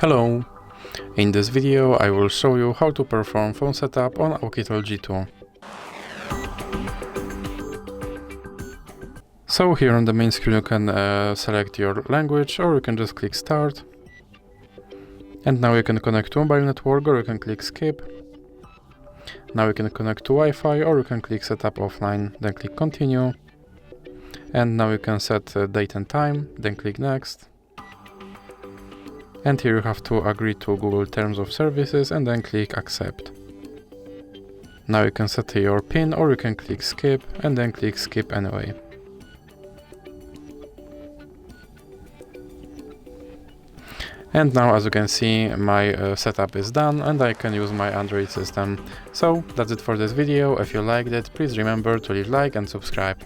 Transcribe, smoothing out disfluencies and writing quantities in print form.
Hello! In this video I will show you how to perform phone setup on OUKITEL G2. So here on the main screen you can select your language, or you can just click start. And now you can connect to mobile network, or you can click skip. Now you can connect to Wi-Fi, or you can click setup offline, then click continue. And now you can set date and time, then click next. And here you have to agree to Google Terms of Services and then click accept. Now you can set your PIN, or you can click skip and then click skip anyway. And now, as you can see, my setup is done and I can use my Android system. So that's it for this video. If you liked it, please remember to leave a like and subscribe.